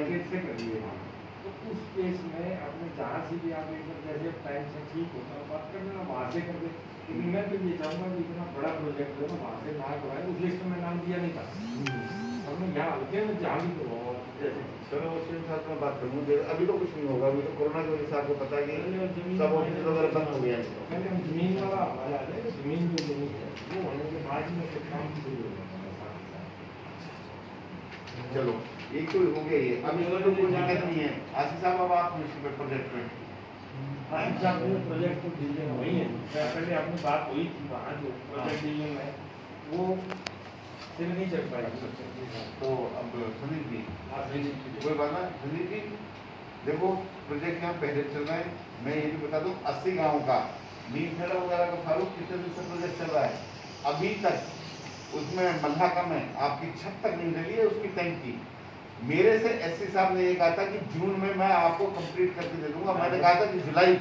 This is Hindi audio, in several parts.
ब्रैकेट से कर लिए वहाँ, तो उस केस में अपने जहाँ से भी आप एक बार जैसे टाइम से ठीक होता है बात कर लेना, वहाँ से कर दे। लेकिन मैं तो ये चाहूँगा कि इतना बड़ा प्रोजेक्ट है ना वहाँ से ना करवाए, उस लिस्ट में नाम दिया नहीं था, हमने यहाँ हल्के में जहाँ भी करवाओ जैसे। चलो उसके साथ में बात करूँगा, अभी तो कुछ नहीं होगा, अभी तो कोरोना की वजह से आपको पता है कि सब ऑफिस वगैरह बंद हो गया है। पहले हम जमीन वाला हमारा है, जमीन जो जमीन है वो होने के बाद में फिर काम शुरू हो जाता है। चलो एक तो हो गया ये, अभी तो कोई दिक्कत नहीं है। आशीष साहब अब आप प्रोजेक्ट में प्रोजेक्ट तो डीलिंग वही है, पहले अपनी बात हुई थी वहाँ जो प्रोजेक्ट डीलिंग है वो फिर नहीं चल पाएगी। तो अब संदीप जी कोई बात ना, संदीप जी देखो प्रोजेक्ट यहाँ पहले चल रहा है, मैं ये भी बता दूँ 80 गाँव का नीम खेड़ा वगैरह का फारूक कितने दिन से प्रोजेक्ट चल रहा है, अभी तक उसमें मल्हा कम है, आपकी छत तक नहीं डली है उसकी टैंक की। मेरे से एससी साहब ने ये कहा था कि जून में मैं आपको कंप्लीट करके दे दूंगा, मैंने कहा था कि जुलाई,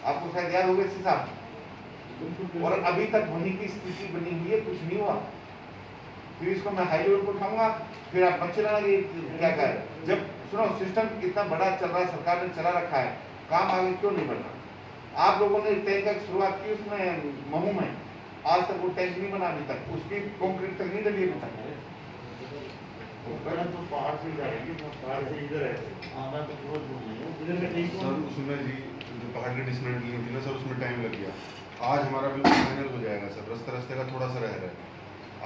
आपको शायद याद होगा एससी साहब, और अभी तक होने की स्थिति बनी हुई है, कुछ नहीं हुआ। फिर इसको मैं हाई लेवल पर उठाऊंगा, फिर आप बच्चे लगा कि क्या करें, जब सुनो सिस्टम इतना बड़ा चल रहा है, सरकार ने चला रखा है, काम आगे क्यों नहीं बढ़ रहा। आप लोगों ने टैंक की शुरुआत की उसमें महू में, आज तक वो टैंक नहीं बना अभी तक, उसकी कंक्रीट तक नहीं डली अभी तक। तो पहाड़ से जाएंगे, पहाड़ से इधर है सर उसमें जी जो पहाड़ की डिसमेंटलिंग थी ना सर, उसमें टाइम लग गया। आज हमारा बिल्कुल फाइनल हो जाएगा सर, रास्ते का थोड़ा सा रह रहा है,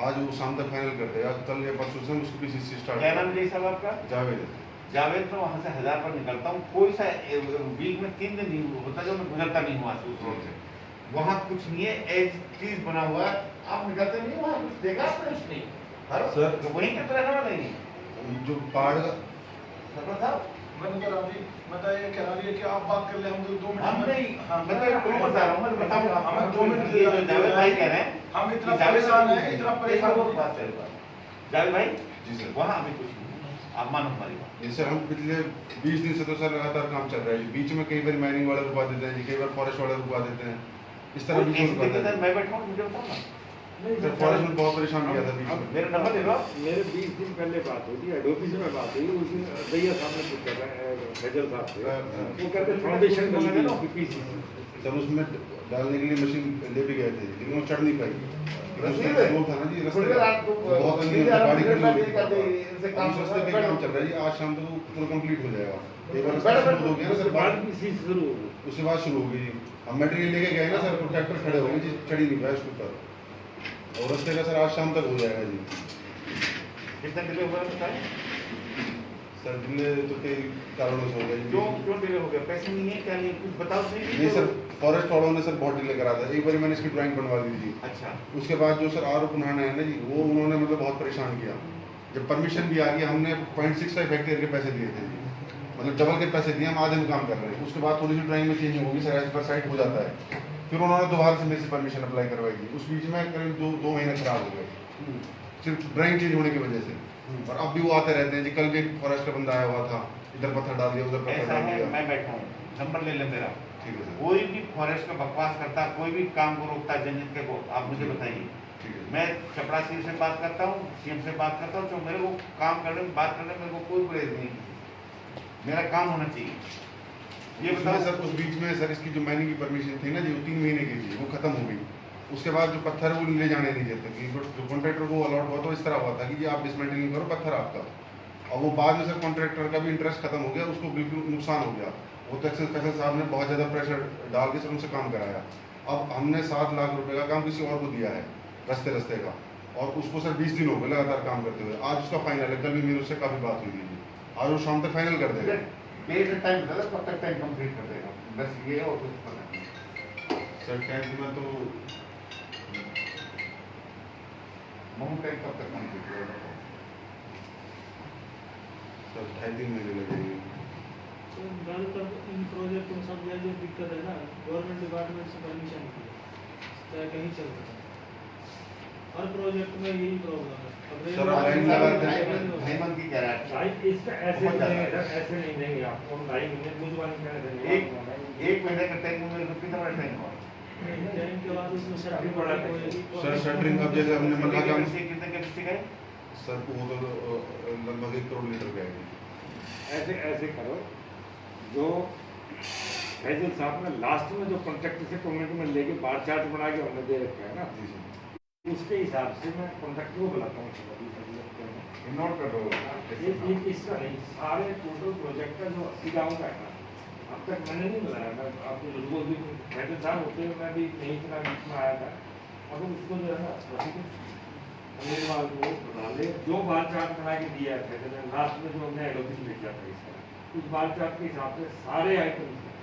आज वो शाम तक फाइनल कर देगा, कल या परसों से उसकी पीसीसी स्टार्ट। क्या नाम है साहब आपका? जावेद। जावेद, तो वहाँ से 1000 पर निकलता हूँ, कोई सा वीक में 3 दिन नहीं होता जो मैं गुजरता नहीं हुआ उस रोड से, वहाँ कुछ नहीं है, एज चीज बना हुआ है, आप निकलते नहीं, वहाँ कुछ देखा आपने कुछ नहीं सर, वहीं के तो रहने वाला नहीं जो पहाड़ का सरपंच साहब, मैं तो ये कह रही है कि आप बात कर ले, हम 2 मिनट हम नहीं, मैं तो एक क्लू बता रहा हूँ, मैं बताऊंगा हमें 2 मिनट ये जो जावेद भाई कह रहे हैं, हम इतना परेशान है, इतना परेशान हो। बात करेगा जावेद भाई जी सर, वहाँ अभी कुछ नहीं, आप मानो हमारी बात। ये सर हम पिछले 20 दिन से तो सर लगातार काम चल रहा है, बीच में कई बार माइनिंग वाले रुकवा देते हैं, कई बार फॉरेस्ट वाले रुकवा देते हैं, इस तरह बीच में रुकवा देते हैं। मैं बैठा हूँ, मुझे बताओ ना सर फॉरेस्ट में बहुत परेशान किया था बीच में। मेरा नंबर दे दो। मेरे 20 दिन पहले बात हुई थी, हेड ऑफिस में बात हुई, उस दिन दैया साहब ने पूछा था फैजल साहब से, वो कहते फाउंडेशन बनेगा ना पीसीसी, सर उसमें डालने के लिए मशीन ले भी गए थे, लेकिन वो चढ़ नहीं पाई, रोड था ना जी, रास्ते बहुत गाड़ी खड़ी हुई थी, रास्ते पे काम चल रहा है जी, आज शाम तक पूरा कंप्लीट हो जाएगा। एक बार शुरू हो गया ना सर, बाद पीसीसी शुरू हो गई, उसके बाद शुरू हो गई जी। हम मटेरियल लेके गए ना सर, ट्रैक्टर खड़े हो गए जी, चढ़ ही नहीं पाया उसके ऊपर, और रास्ते का सर आज शाम तक हो जाएगा जी। कितना डिले हुआ है? सर डिले तो कई कारणों से हो गया जी। क्यों डिले हो गया? पैसे नहीं है क्या? नहीं कुछ बताओ सही। नहीं सर, फॉरेस्ट वालों ने सर बहुत डिले करा था, एक बार मैंने इसकी ड्राइंग बनवा दी थी। अच्छा, उसके बाद जो सर आरोप उन्होंने है ना जी, वो उन्होंने मतलब बहुत परेशान किया। जब परमिशन भी आ गई, हमने 0.65 हेक्टेयर के पैसे दिए थे जी, मतलब डबल के पैसे दिए, हम आधे में काम कर रहे हैं। उसके बाद थोड़ी सी ड्राइंग में चेंज होगी सर, एज पर साइट हो जाता है, फिर उन्होंने दोबारा से मेरे से परमिशन अप्लाई करवाई थी। उस बीच में करीब 2 महीने खराब हो गए सिर्फ ड्राइंग चेंज होने की वजह से, और अब भी वो आते रहते हैं जी। कल भी एक फॉरेस्ट का बंदा आया हुआ था, इधर पत्थर डाल दिया, उधर पत्थर ऐसा डाल है, दिया। मैं बैठा हूँ, नंबर ले ले मेरा। ठीक है सर, कोई भी फॉरेस्ट का बकवास करता, कोई भी काम को रोकता जनहित के को, आप मुझे बताइए। ठीक है। मैं चपरासी से बात करता हूँ, सीएम से बात करता हूँ, जो मेरे को काम करने में बात करने में मेरे को कोई गुरेज नहीं, मेरा काम होना चाहिए। ये बताओ सर, उस बीच में सर इसकी जो माइनिंग की परमिशन थी ना जी, वो 3 महीने की थी, वो खत्म हो गई। उसके बाद जो पत्थर वो ले जाने नहीं देते कि जो कॉन्ट्रैक्टर को अलॉट हुआ तो इस तरह हुआ था कि जी आप डिसमेंटलिंग करो, पत्थर आपका। और वो बाद में सर कॉन्ट्रैक्टर का भी इंटरेस्ट खत्म हो गया, उसको बिल्कुल नुकसान हो गया। वो तहसील फैसल साहब ने बहुत ज़्यादा प्रेशर डाल के सर उनसे काम कराया। अब हमने 7 लाख रुपए का काम किसी और को दिया है रास्ते का, और उसको सर 20 दिन हो गए लगातार काम करते हुए। आज उसका फाइनल है, कल भी मेरी उससे काफ़ी बात हुई थी, आज वो शाम तक फाइनल कर देगा। टाइम कब तक टाइम कंप्लीट कर देगा, बस ये और कुछ पता नहीं। सर टैंक में तो महू टाइम कब तक कंप्लीट करेगा? सर 2.5-3 महीने लगेंगे। तो ज़्यादातर इन प्रोजेक्ट में सब जो दिक्कत है ना, गवर्नमेंट डिपार्टमेंट से परमिशन की चाहे कहीं चल रहा है, हर प्रोजेक्ट में यही प्रॉब्लम है। सर, लाइन लगाते हैं। ढाई मन की कह रहा है। भाई इसका ऐसे नहीं देंगे सर, ऐसे नहीं देंगे आपको, हम 2.5 महीने बुझवानी क्या देंगे। एक महीने का टाइम में मेरे को कितना बड़ा टाइम हुआ? टाइम के बाद उसमें शटरिंग बड़ा सर शटरिंग अब जैसे हमने मल्हा काम कितने कैपेसिटी का है? सर वो तो लगभग 1 करोड़ लीटर का है। ऐसे ऐसे करो, जो फैजल साहब ने लास्ट में जो कॉन्ट्रैक्ट से कमेंट में लेके बार चार्ट बना के हमने दे रखा है ना, जी जी उसके हिसाब से मैं कॉन्ट्रैक्ट को बुलाता हूँ। नोट कर दो। ये इसका नहीं, सारे टोटल प्रोजेक्ट का जो 80 गाँव का है ना, अब तक मैंने नहीं बुलाया। मैं आपको लोगों भी फैजल साहब होते हुए मैं भी नहीं इतना बीच में आया था, अब उसको जो है ना अनिलवाल को बता ले, जो बार चार्ट बना के दिया है फैजल ने लास्ट में जो हमने एलोकेशन भेजा था इसका, उस बार चार्ट के हिसाब से सारे आइटम्स हैं,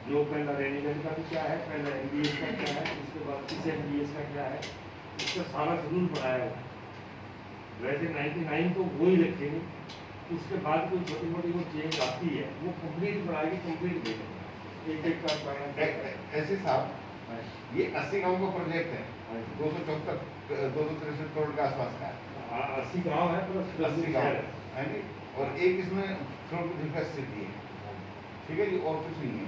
जो पहला रेनिवेल का भी क्या है, पहला एमबीएस का क्या है, उसके बाद इस एमबीएस का क्या है, उसका सारा शेड्यूल बनाया हुआ है। वैसे 99 तो वो ही रखेंगे, उसके बाद कोई छोटी मोटी कोई चेंज आती है वो कंप्लीट बनाएगी, कंप्लीट देंगे एक एक का। ऐसे साहब ये 80 गाँव का प्रोजेक्ट है, 263 करोड़ के आसपास का है। 80 गाँव है प्लस 80 गाँव है नी, और एक इसमें फिरोजपुर सिटी है, ठीक है जी, और कुछ नहीं है।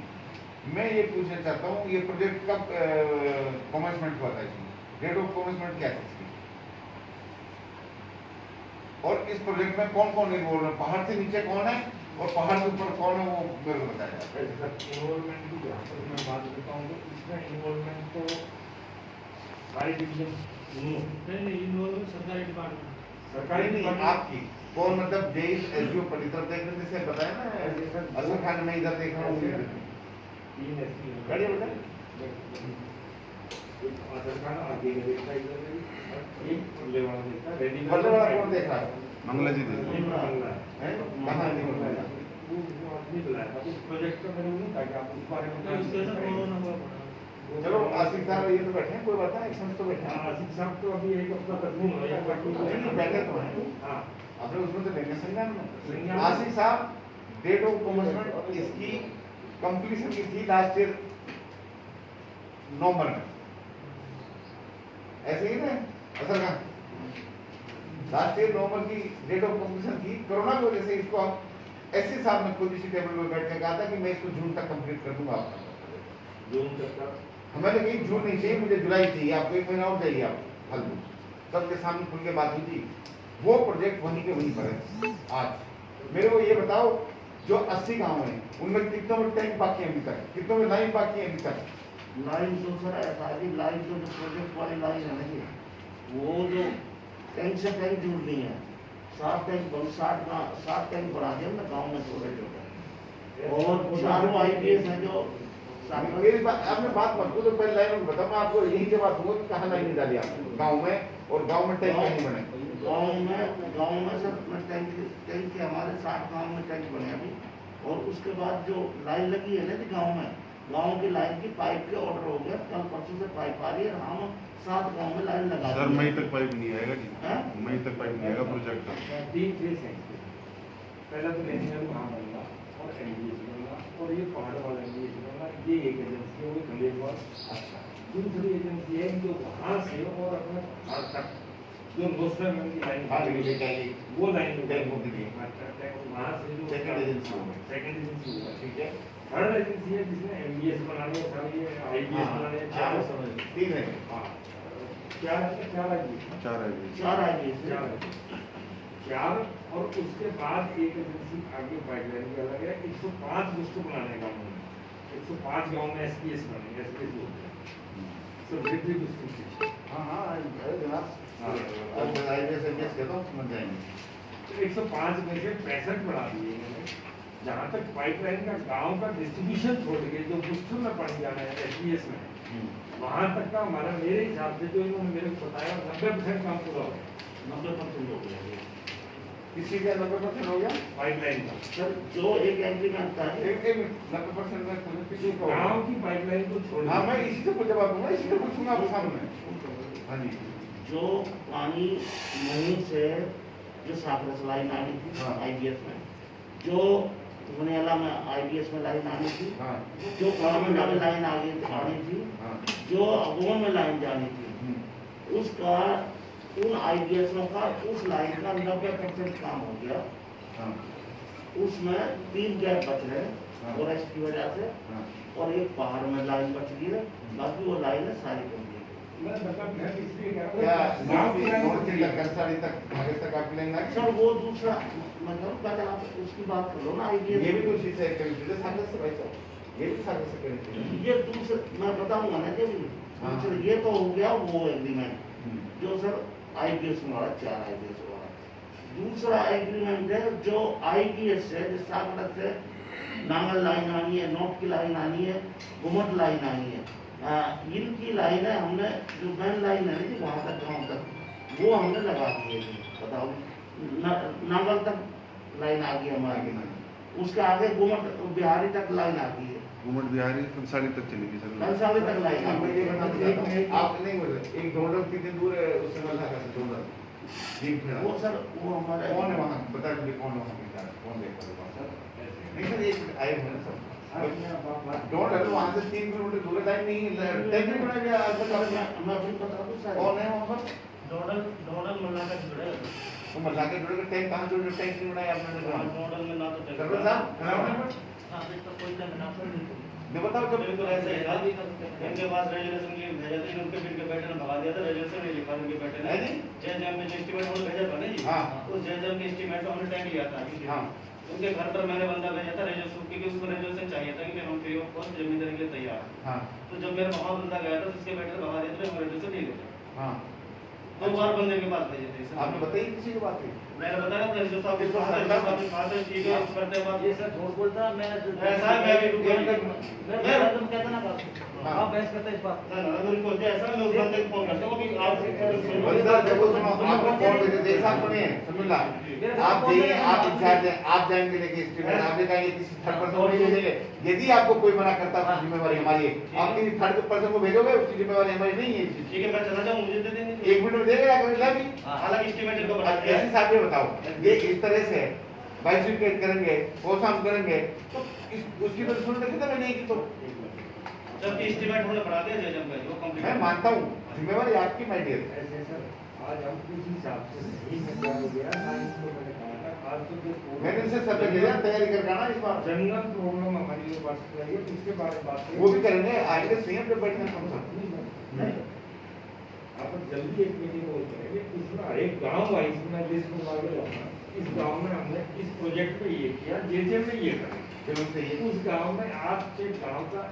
मैं ये पूछना चाहता हूँ, ये प्रोजेक्ट कब कमेंसमेंट हुआ था, इसमें डेट ऑफ कमेंसमेंट क्या थी इसकी, और इस प्रोजेक्ट में कौन कौन इन्वॉल्व है, पहाड़ से नीचे कौन है और पहाड़ के ऊपर कौन है, वो मेरे को बताया। इन्वॉल्वमेंट की जहाँ तक मैं बात करता हूँ तो इसमें इन्वॉल्वमेंट तो सारी डिवीजन नहीं, इन्वॉल्व सरकारी डिपार्टमेंट, सरकारी नहीं, आपकी कौन, मतलब जेईस एसडीओ पर इधर देख रहे जैसे बताया ना, असर खान में इधर देख रहा हूँ, 3 एसपी गाड़ी बताए असर खान आगे देखता है, इधर एक लेवाल देखता है, रेडी बल्ले वाला कौन देख रहा है, मंगला जी दे नहीं बंगला हैं? कहाँ नहीं बताया? वो आदमी बुलाया था उस प्रोजेक्ट का, मैंने नहीं कहा कि आप उस बारे में उसके साथ कोरोना हुआ पड़ा। चलो आसिफ साहब ये तो बैठे हैं, कोई बात नहीं, एक्शन तो बैठे हैं। आसिफ साहब तो अभी एक हफ्ता तक नहीं हुआ, एक बाकी नहीं, बैठे तो हैं। हाँ, अपने उसमें तो लेंगे संज्ञान संज्ञान में। में। आसिफ साहब डेट ऑफ कमेंसमेंट इसकी कंप्लीशन की थी लास्ट ईयर नवंबर में, ऐसे ही ना असर का लास्ट ईयर नवंबर की डेट ऑफ कंप्लीशन थी। कोरोना की वजह से इसको हम एससी साहब ने खुद इसी टेबल पर बैठ के कहा था कि मैं इसको जून तक कंप्लीट कर दूंगा आपका। जून तक का हमें कहीं जून नहीं चाहिए, मुझे जुलाई चाहिए, आपको 1 महीना और चाहिए, आप फालतू सबके सामने खुल के बात हुई थी। वो प्रोजेक्ट वहीं के वहीं पर है। आज मेरे को ये बताओ, जो 80 गांव हैं उनमें कितनों में टैंक बाकी है अभी तक, कितनों में लाइन बाकी है अभी तक? लाइन तो सर ऐसा है कि लाइन तो जो प्रोजेक्ट वाली लाइन है ना जी, वो जो टैंक से टैंक जुड़ रही है, 7 टैंक बढ़ा दिया ना गाँव में छोटे छोटे, और चारों आईपीएस है जो मेरी बात आपने बात मत तो पहले लाइन में बताओ, मैं आपको यही से बात दूंगा कि कहाँ लाइन डाली आपने गाँव में, और गाँव में टैंक नहीं बने। गाँव में सर टैंक के हमारे 60 गाँव में टैंक बने अभी, और उसके बाद जो लाइन लगी है ना जी गाँव की लाइन की पाइप के ऑर्डर हो गया, कल परसों से पाइप आ रही है, हम 7 गाँव में लाइन लगा सर मई तक पाइप नहीं आएगा जी, हैं? मई तक पाइप नहीं आएगा प्रोजेक्ट का। 3 फेज है इसके। पहला तो नेशनल वहाँ बनेगा और एनडीएस बनेगा, और ये पहाड़ वाला एनडीएस बनेगा, ये एक एजेंसी है, वो खंडेलवाल। अच्छा, दूसरी एजेंसी है जो वहाँ से और अपने पहाड़ तक जो नोस्टर में की लाइन हाँ, लेके वो लाइन टैंक को दिए। वहाँ से जो सेकंड एजेंसी होगा। सेकंड एजेंसी होगा, ठीक है। थर्ड एजेंसी है जिसने एमबीएस बनाने है, सारी ये आईपीएस बनाने है, चार समझ लो। 3 है। हाँ, क्या है, क्या लगी 4 है जी। 4 आईपीएस चार, और उसके बाद एक एजेंसी आगे पाइपलाइन की अलग है। 105 लिस्ट बनाने का गाँव में, 105 गाँव में एसपीएस बनेंगे, एसपीएस बोलते हैं, सब्सिडरी डिस्ट्रिक्ट। हाँ हाँ, अरे जनाब, हाँ। अब आईपीएस एमपीएस कहता हूँ, समझ जाएंगे। तो 105 में से 65 बढ़ा दिए इन्होंने। जहाँ तक पाइपलाइन का गांव का डिस्ट्रीब्यूशन छोड़ के जो मुश्किल में पड़ जाना है एसपीएस में, वहाँ तक का हमारा मेरे हिसाब से जो इन्होंने मेरे को बताया 90% काम पूरा हो गया। 90% हो गया। किसी का 90% हो गया पाइपलाइन का सर जो एक एग्रीमेंट था जी, एक 90% में खुद किसी को गांव की पाइपलाइन को छोड़ हाँ, मैं दिया। इसी से जवाब दूंगा, इसी से पूछूंगा आपके सामने। हाँ जी, जो पानी नहीं से जो साफरस लाइन आनी थी हाँ। आईबीएस में, जो मनियाला में आईबीएस में लाइन आनी थी, हाँ जो कामंडा में लाइन आनी थी, हाँ, जो अगुआ में लाइन जानी थी, उसका उन आईबीएसओं का उस लाइन का 90% काम हो गया। हाँ, उसमें 3 गैप बच रहे हाँ। हैं फॉरेस्ट की वजह से, हाँ। और एक पहाड़ में लाइन बच रही है, बाकी वो लाइन है सारी कंप्लीट। मैं मतलब मैं इसलिए कह क्या रहा हूँ गाँव की नॉर्थ से कंसारी तक भागे तक आप प्लान ना सर वो दूसरा मतलब पहले आप उसकी बात कर लो ना ये आईपीएस भी तो उसी से कनेक्टेड है सागर से भाई साहब, ये भी सागर से कनेक्टेड है। ये दूसरा मैं बताऊंगा ना कि हाँ। दूसरा ये तो हो गया वो एग्रीमेंट जो सर आईपीएस में वाला 4 आईपीएस वाला। दूसरा एग्रीमेंट है जो आईपीएस से जिस सागर से नांगल लाइन आनी है, नोट की लाइन आनी है, घुमट लाइन आनी है, इनकी लाइन है हमने जो मेन लाइन है ना वहाँ तक गाँव तक वो हमने लगा दी है। बताओ नांगल तक लाइन आ गई हमारी, उसके आगे घुमट बिहारी तक लाइन आ गई है, घूमट बिहारी कंसारी तक चलेगी सर। कंसाली तक लाइन आ मैं गई ये है। बताना चाहता हूँ, आप नहीं बोल रहे, एक ढोंढल कितनी दूर है उससे मैं लगा ढोंढल ठीक है। वो सर वो हमारे कौन है वहाँ, बता दीजिए कौन है वहाँ के साथ, कौन देखता है वहाँ सर? नहीं सर एक आए हुए हैं सब ढोंढल वहाँ से 3 किलोमीटर दूर है, टाइम नहीं 10 किलोमीटर भी मैं भी बता दूं सर कौन है वहाँ पर? डोडल मल्ला का जुड़ेगा वो मल्ला के जुड़े टैंक कहाँ जुड़े, टैंक नहीं बनाया आपने ग्राउंड? डोडल में ना तो सरपंच साहब ग्राउंड नंबर हाँ अभी तो कोई तक ना कर मैं बताओ जब बिल्कुल ऐसे ही था इनके पास रेजोल्यूशन के लिए भेजा था, इनके बिल के बेटे ने भगा दिया था, रेजोल्यूशन नहीं लिखा उनके बेटे ने। है जी? जैम में जो एस्टीमेट हमने भेजा था ना जी, हाँ। उस जैम के एस्टीमेट में हमने टैंक लिया था। हाँ। उनके घर पर मैंने बंदा भेजा था रेजोल्यूशन, क्योंकि उसको रेजोल्यूशन चाहिए था कि हम फ्री ऑफ कॉस्ट जमीन देने के लिए तैयार हैं। हाँ तो जब मेरा वहाँ बंदा गया था तो उसके बेटे ने भगा दिया था, हम रेजोल्यूशन नहीं लेते। हाँ 2 बार बंदे के पास भेजे थे। आपने बताइए किसी की बात है? मैंने बताया था जो साहब किसको बात बताया? है ठीक है करते बात ये सर झूठ बोलता मैं ऐसा है, मैं भी रुक गया। मैं तुम कहता ना बात हाँ। आप बहस करते इस बात ना ना अगर कोई ऐसा मैं उस बंदे को फोन करता हूँ कि आप बंदा देखो सुनो, आपको कौन भेजे थे साहब सुनिए समीला, आप जाइए, आप इंचार्ज हैं, आप जाएंगे लेके स्टेटमेंट, आप ले जाएंगे किसी थर्ड पर्सन को नहीं भेजेंगे। यदि आपको कोई मना करता है उसकी जिम्मेवारी हमारी है, आप किसी थर्ड पर्सन को भेजोगे उसकी जिम्मेवारी हमारी नहीं है। ठीक है मैं चला जाऊँ, मुझे दे देंगे 1 मिनट में देगा या भी हालांकि एस्टीमेट को बता दिया ऐसे साहब ये बताओ, ये इस तरह से बाइसिकल करेंगे वो हम करेंगे तो उसकी तो सुनने कितना में नहीं की तो जबकि एस्टीमेट हमने बढ़ा दिया जजम का वो कंप्लीट मैं मानता हूँ जिम्मेवारी आपकी माय डियर। ऐसे सर आज हम किस हिसाब से नहीं में क्या हो गया ना, इसको मैंने कहा था आज तो जो मैंने इनसे सब लिया तैयारी करके आना इस बार, जनरल प्रॉब्लम हमारी जो बात कर रही है इसके बारे में बात वो भी करेंगे आएंगे सीएम पे बैठने हम सब। नहीं अपन जल्दी एक मीटिंग हो करेंगे, इसमें हर एक गाँव वाइज में लिस्ट बना के रखना, इस गांव में हमने इस प्रोजेक्ट पे ये किया, जेजे में ये करें, फिर उनसे ये उस गांव में आपके गांव का